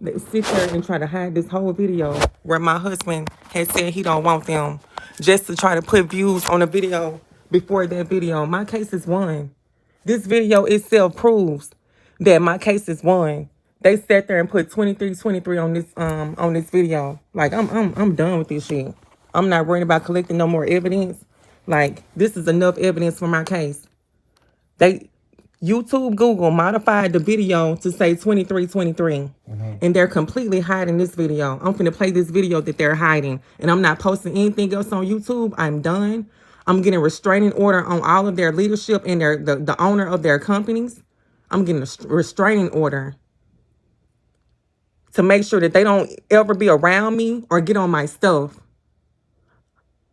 They sit there and try to hide this whole video where my husband had said he don't want them, just to try to put views on a video before that video. My case is won. This video itself proves that my case is won. They sat there and put 23 on this video. Like I'm done with this shit. I'm not worrying about collecting no more evidence. Like, this is enough evidence for my case. They YouTube, Google modified the video to say 23. And they're completely hiding this video. I'm finna play this video that they're hiding. And I'm not posting anything else on YouTube. I'm done. I'm getting a restraining order on all of their leadership and the owner of their companies. I'm getting a restraining order to make sure that they don't ever be around me or get on my stuff.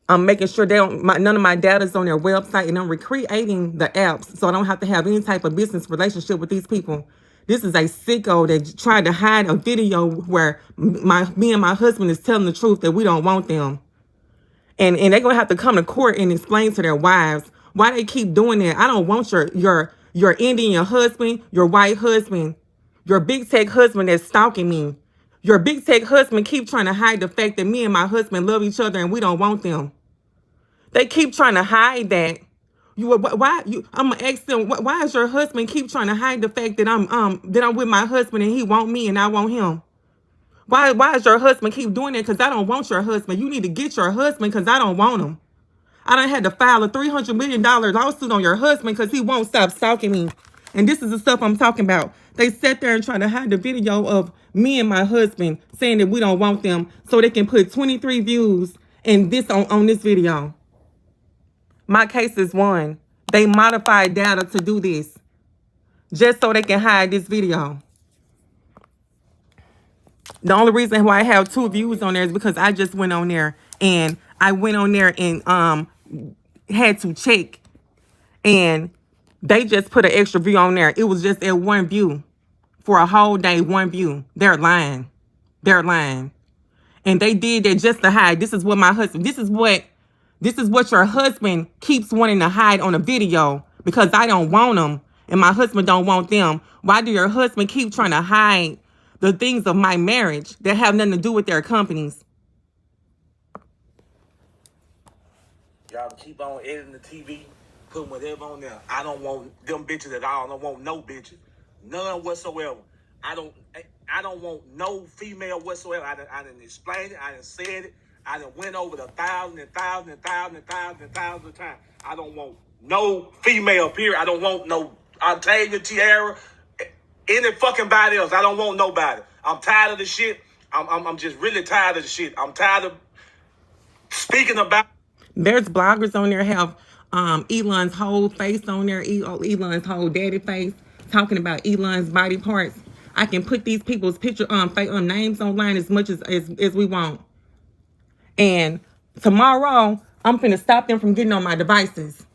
I'm making sure none of my data's on their website, and I'm recreating the apps so I don't have to have any type of business relationship with these people. This is a sicko that tried to hide a video where me and my husband is telling the truth that we don't want them. And they're going to have to come to court and explain to their wives why they keep doing that. I don't want your Indian husband, your white husband, your big tech husband that's stalking me. Your big tech husband keep trying to hide the fact that me and my husband love each other and we don't want them. They keep trying to hide that. I'm gonna ask them, why is your husband keep trying to hide the fact that I'm with my husband and he want me and I want him? Why is your husband keep doing that? Because I don't want your husband. You need to get your husband because I don't want him. I done had to file a $300 million lawsuit on your husband because he won't stop stalking me. And this is the stuff I'm talking about. They sat there and tried to hide the video of me and my husband saying that we don't want them so they can put 23 views and this on this video. My case is won. They modified data to do this just so they can hide this video. The only reason why I have 2 views on there is because I just went on there and had to check, and they just put an extra view on there. It was just at 1 view for a whole day, 1 view. They're lying. They're lying. And they did that just to hide. This is what your husband keeps wanting to hide on a video because I don't want them and my husband don't want them. Why do your husband keep trying to hide the things of my marriage that have nothing to do with their companies? Y'all keep on editing the TV, putting whatever on there. I don't want them bitches at all. I don't want no bitches. None whatsoever. I don't want no female whatsoever. I didn't explain it. I didn't said it. I done went over the 1,000 times. I don't want no female, period. I don't want no Octavia, Tiara, any fucking body else. I don't want nobody. I'm tired of the shit. I'm just really tired of the shit. I'm tired of speaking about. There's bloggers on there have Elon's whole face on there, Elon's whole daddy face, talking about Elon's body parts. I can put these people's names online as much as we want. And tomorrow, I'm finna stop them from getting on my devices.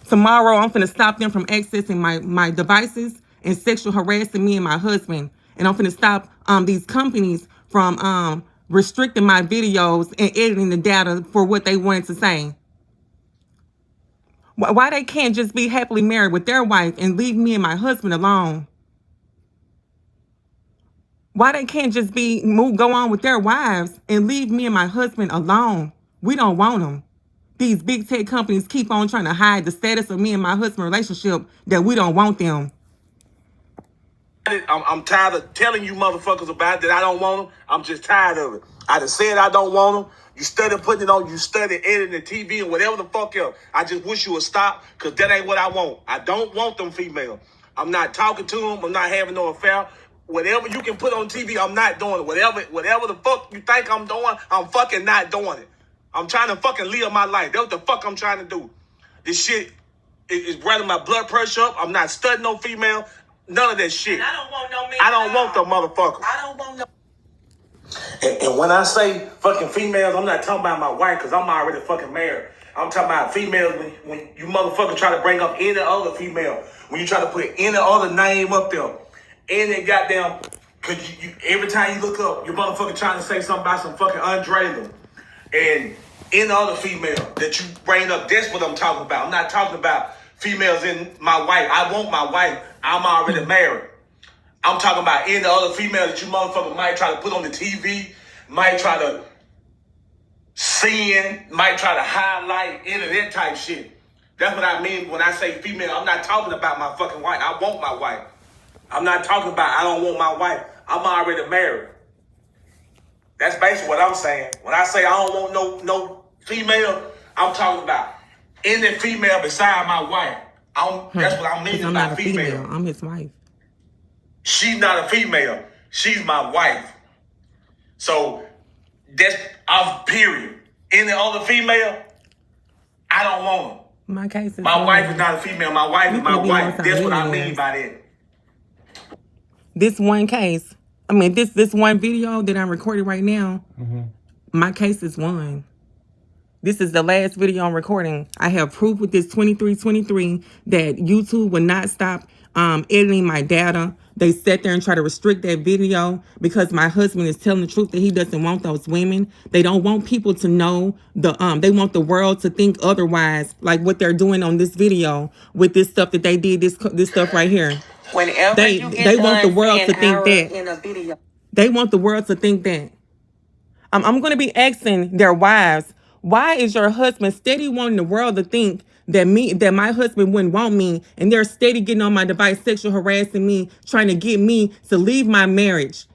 Tomorrow, I'm finna stop them from accessing my devices and sexual harassing me and my husband. And I'm finna stop these companies from restricting my videos and editing the data for what they wanted to say. Why they can't just be happily married with their wife and leave me and my husband alone? Why they can't just go on with their wives and leave me and my husband alone? We don't want them. These big tech companies keep on trying to hide the status of me and my husband relationship that we don't want them. I'm tired of telling you motherfuckers about it, that I don't want them. I'm just tired of it. I done said I don't want them. You study putting it on. You study editing the TV and whatever the fuck else. I just wish you would stop, because that ain't what I want. I don't want them female. I'm not talking to them. I'm not having no affair. Whatever you can put on TV, I'm not doing it. Whatever the fuck you think I'm doing, I'm fucking not doing it. I'm trying to fucking live my life. That's what the fuck I'm trying to do. This shit is running my blood pressure up. I'm not studying no female. None of that shit. And I don't want no man. I don't want them motherfuckers. I don't want no. And when I say fucking females, I'm not talking about my wife, because I'm already fucking married. I'm talking about females when you motherfuckers try to bring up any other female. When you try to put any other name up there. Any goddamn, because you every time you look up, your motherfucker trying to say something about some fucking Andrea and any other female that you bring up. That's what I'm talking about. I'm not talking about females in my wife. I want my wife. I'm already married. I'm talking about any other female that you motherfucker might try to put on the TV, might try to sin, might try to highlight, any of that type shit. That's what I mean when I say female. I'm not talking about my fucking wife. I want my wife. I'm not talking about I don't want my wife. I'm already married. That's basically what I'm saying. When I say I don't want no female, I'm talking about any female beside my wife. That's what I'm meaning I'm by not a female. I'm his wife. She's not a female. She's my wife. So that's off, period. Any other female, I don't want them. My case is My wife is not a female. My wife is my wife. That's what I mean by that. This one case, I mean, this one video that I'm recording right now, my case is won. This is the last video I'm recording. I have proof with this 2323 that YouTube will not stop editing my data. They sat there and try to restrict that video because my husband is telling the truth that he doesn't want those women. They don't want people to know they want the world to think otherwise, like what they're doing on this video with this stuff that they did, this stuff right here. Whenever they want the world to think that. In a video. They want the world to think that. I'm going to be asking their wives, why is your husband steady wanting the world to think that my husband wouldn't want me, and they're steady getting on my device, sexual harassing me, trying to get me to leave my marriage?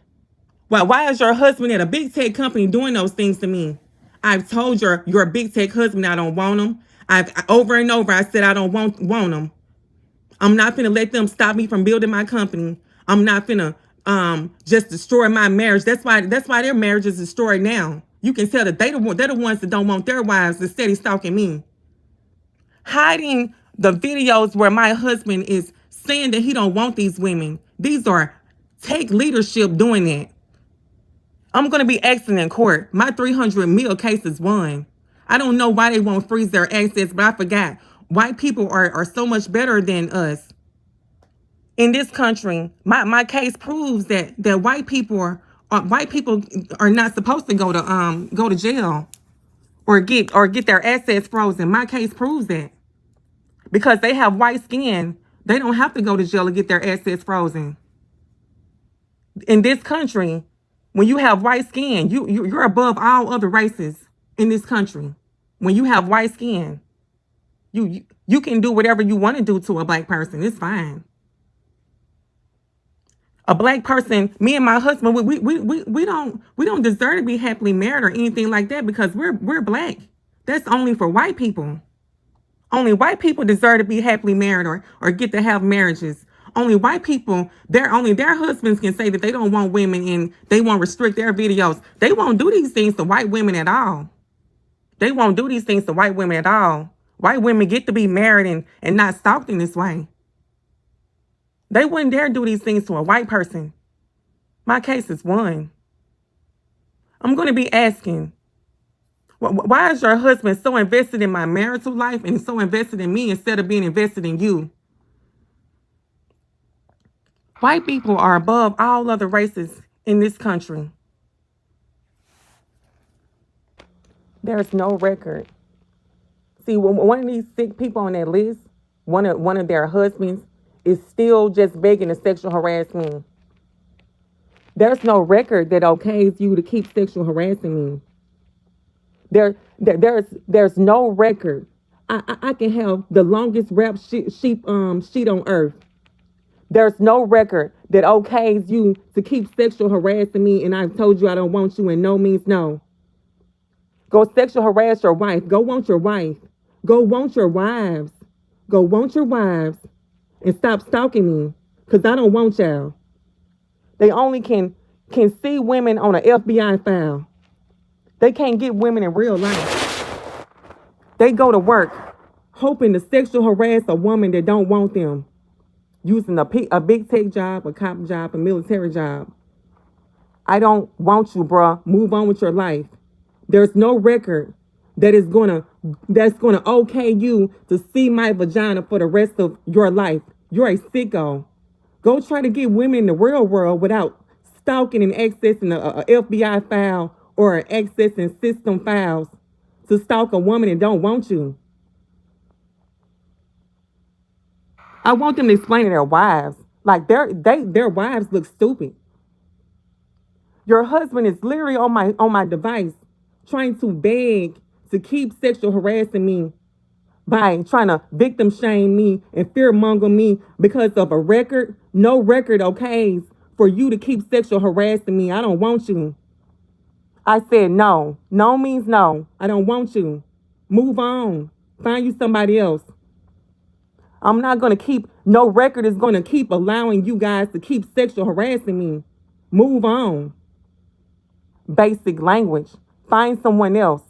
Why is your husband at a big tech company doing those things to me? I've told your big tech husband I don't want him. I've over and over I said I don't want him. I'm not finna let them stop me from building my company. I'm not finna just destroy my marriage. That's why their marriage is destroyed now. You can tell that they're the ones that don't want their wives to steady stalking me. Hiding the videos where my husband is saying that he don't want these women. These are take leadership doing that. I'm gonna be asking in court. My 300 mil case is won. I don't know why they won't freeze their access, but I forgot. White people are so much better than us. In this country, my case proves that white people are not supposed to go to jail or get their assets frozen. My case proves that. Because they have white skin, they don't have to go to jail to get their assets frozen. In this country, when you have white skin, you're above all other races in this country. When you have white skin, you can do whatever you want to do to a black person. It's fine. A black person, me and my husband, we don't deserve to be happily married or anything like that because we're black. That's only for white people. Only white people deserve to be happily married or get to have marriages. Only white people, their husbands can say that they don't want women and they won't restrict their videos. They won't do these things to white women at all. They won't do these things to white women at all. White women get to be married and not stalked in this way. They wouldn't dare do these things to a white person. My case is won. I'm going to be asking, why is your husband so invested in my marital life and so invested in me instead of being invested in you? White people are above all other races in this country. There's no record. See, when one of these sick people on that list, one of their husbands is still just begging to sexual harass me. There's no record that okays you to keep sexual harassing me. There's no record. I can have the longest rap sheet on earth. There's no record that okays you to keep sexual harassing me, and I've told you I don't want you, and no means no. Go sexual harass your wife. Go want your wife. Go want your wives. Go want your wives. And stop stalking me, because I don't want y'all. They only can see women on an FBI file. They can't get women in real life. They go to work hoping to sexual harass a woman that don't want them, using a big tech job, a cop job, a military job. I don't want you, bruh. Move on with your life. There's no record that's gonna okay you to see my vagina for the rest of your life. You're a sicko. Go try to get women in the real world without stalking and accessing a FBI file or accessing system files to stalk a woman that don't want you. I want them to explain to their wives Like their wives look stupid. Your husband is literally on my device trying to beg to keep sexual harassing me by trying to victim shame me and fear monger me because of a record. No record okays for you to keep sexual harassing me. I don't want you. I said no. No means no. I don't want you. Move on. Find you somebody else. I'm not going to keep, no record is going to keep allowing you guys to keep sexual harassing me. Move on. Basic language. Find someone else.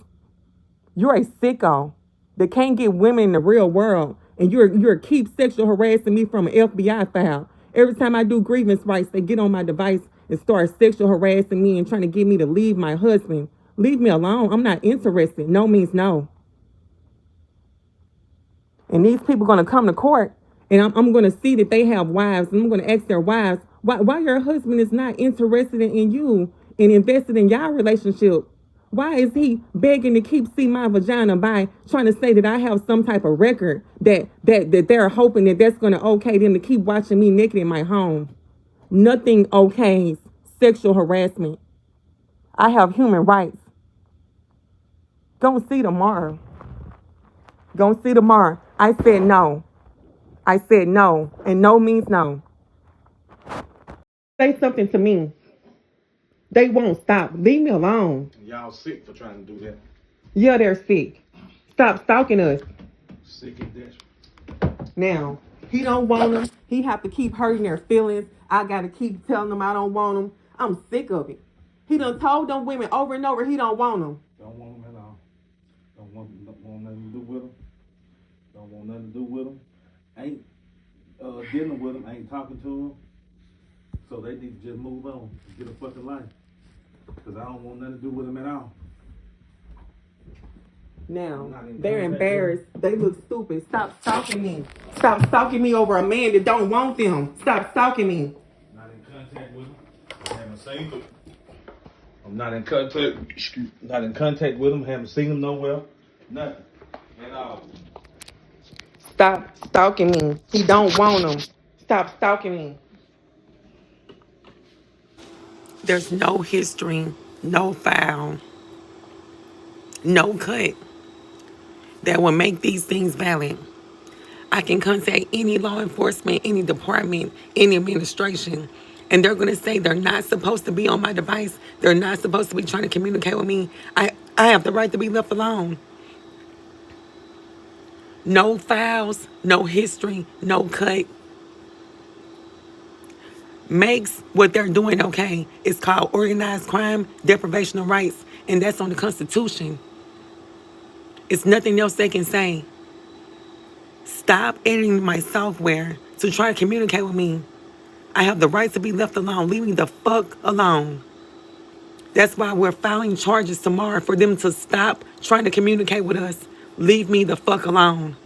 You're a sicko that can't get women in the real world. And you're keep sexual harassing me from an FBI file. Every time I do grievance rights, they get on my device and start sexual harassing me and trying to get me to leave my husband. Leave me alone. I'm not interested. No means no. And these people are going to come to court, and I'm going to see that they have wives, and I'm going to ask their wives why your husband is not interested in you and invested in your relationship. Why is he begging to keep see my vagina by trying to say that I have some type of record that they're hoping that that's going to okay them to keep watching me naked in my home? Nothing okays sexual harassment. I have human rights. Gonna see tomorrow. Gonna see tomorrow. I said no. I said no. And no means no. Say something to me. They won't stop. Leave me alone. Y'all sick for trying to do that. Yeah, they're sick. Stop stalking us. Sick and desperate. Now, he don't want them. He have to keep hurting their feelings. I got to keep telling them I don't want them. I'm sick of it. He done told them women over and over he don't want them. Don't want them at all. Don't want nothing to do with them. Don't want nothing to do with them. Ain't dealing with them. Ain't talking to them. So they need to just move on. Get a fucking life. Because I don't want nothing to do with them at all. Now, they're embarrassed. They look stupid. Stop stalking me. Stop stalking me over a man that don't want them. Stop stalking me. Not in contact with them. I haven't seen them. I'm not in contact with them. Haven't seen them nowhere. Nothing. At all. Stop stalking me. He don't want them. Stop stalking me. There's no history, no file, no cut that will make these things valid. I can contact any law enforcement, any department, any administration, and they're going to say they're not supposed to be on my device. They're not supposed to be trying to communicate with me. I have the right to be left alone. No files, no history, no cut makes what they're doing okay. It's called organized crime, deprivation of rights, and that's on the Constitution. It's nothing else they can say. Stop editing my software to try to communicate with me. I have the right to be left alone. Leave me the fuck alone. That's why we're filing charges tomorrow for them to stop trying to communicate with us. Leave me the fuck alone.